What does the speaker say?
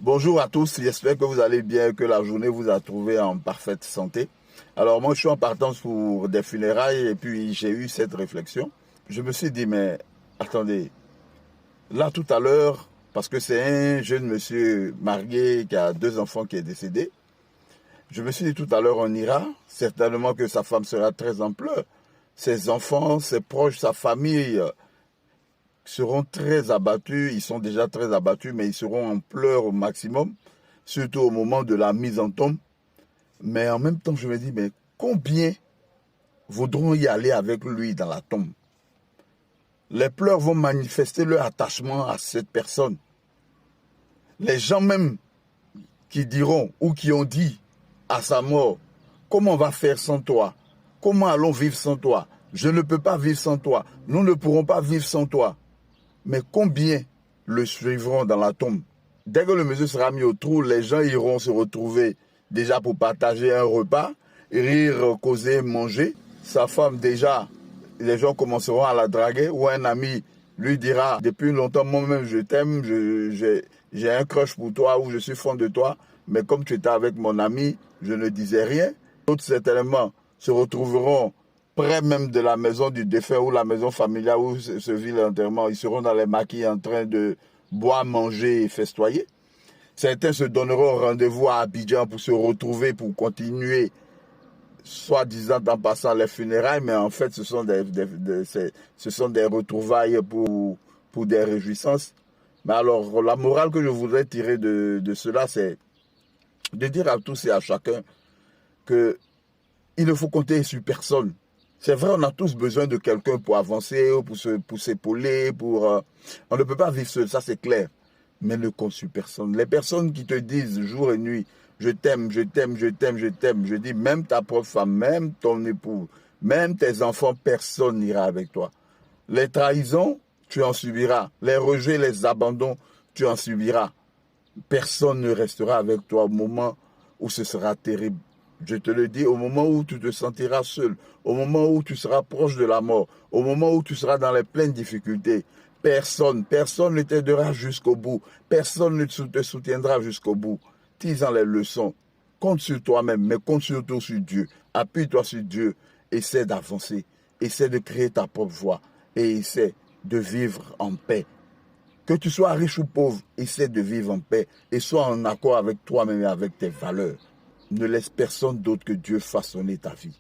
Bonjour à tous, j'espère que vous allez bien, que la journée vous a trouvé en parfaite santé. Alors moi je suis en partance pour des funérailles et puis j'ai eu cette réflexion. Je me suis dit mais attendez, là tout à l'heure, parce que c'est un jeune monsieur marié qui a 2 enfants qui est décédé, je me suis dit tout à l'heure on ira, certainement que sa femme sera très en pleurs. Ses enfants, ses proches, sa famille seront très abattus, ils sont déjà très abattus, mais ils seront en pleurs au maximum, surtout au moment de la mise en tombe. Mais en même temps, je me dis, mais combien voudront y aller avec lui dans la tombe? Les pleurs vont manifester leur attachement à cette personne. Les gens même qui diront ou qui ont dit à sa mort, comment on va faire sans toi? Comment allons vivre sans toi? Je ne peux pas vivre sans toi. Nous ne pourrons pas vivre sans toi. Mais combien le suivront dans la tombe? Dès que le monsieur sera mis au trou, les gens iront se retrouver déjà pour partager un repas, rire, causer, manger. Sa femme déjà, les gens commenceront à la draguer ou un ami lui dira depuis longtemps, moi-même je t'aime, j'ai un crush pour toi ou je suis fond de toi, mais comme tu étais avec mon ami, je ne disais rien. D'autres certainement se retrouveront près même de la maison du défunt ou la maison familiale où se vit l'enterrement. Ils seront dans les maquis en train de boire, manger et festoyer. Certains se donneront rendez-vous à Abidjan pour se retrouver, pour continuer, soi-disant en passant les funérailles, mais en fait ce sont des retrouvailles pour des réjouissances. Mais alors la morale que je voudrais tirer de cela, c'est de dire à tous et à chacun qu'il ne faut compter sur personne. C'est vrai, on a tous besoin de quelqu'un pour avancer, pour s'épauler, on ne peut pas vivre seul, ça c'est clair. Mais ne compte sur personne. Les personnes qui te disent jour et nuit, je t'aime, je t'aime, je t'aime, je t'aime. Je dis, même ta propre femme, même ton époux, même tes enfants, personne n'ira avec toi. Les trahisons, tu en subiras. Les rejets, les abandons, tu en subiras. Personne ne restera avec toi au moment où ce sera terrible. Je te le dis, au moment où tu te sentiras seul, au moment où tu seras proche de la mort, au moment où tu seras dans les pleines difficultés, personne ne t'aidera jusqu'au bout. Personne ne te soutiendra jusqu'au bout. Tire-en les leçons. Compte sur toi-même, mais compte surtout sur Dieu. Appuie-toi sur Dieu. Essaie d'avancer. Essaie de créer ta propre voie. Et essaie de vivre en paix. Que tu sois riche ou pauvre, essaie de vivre en paix et sois en accord avec toi-même et avec tes valeurs. Ne laisse personne d'autre que Dieu façonner ta vie.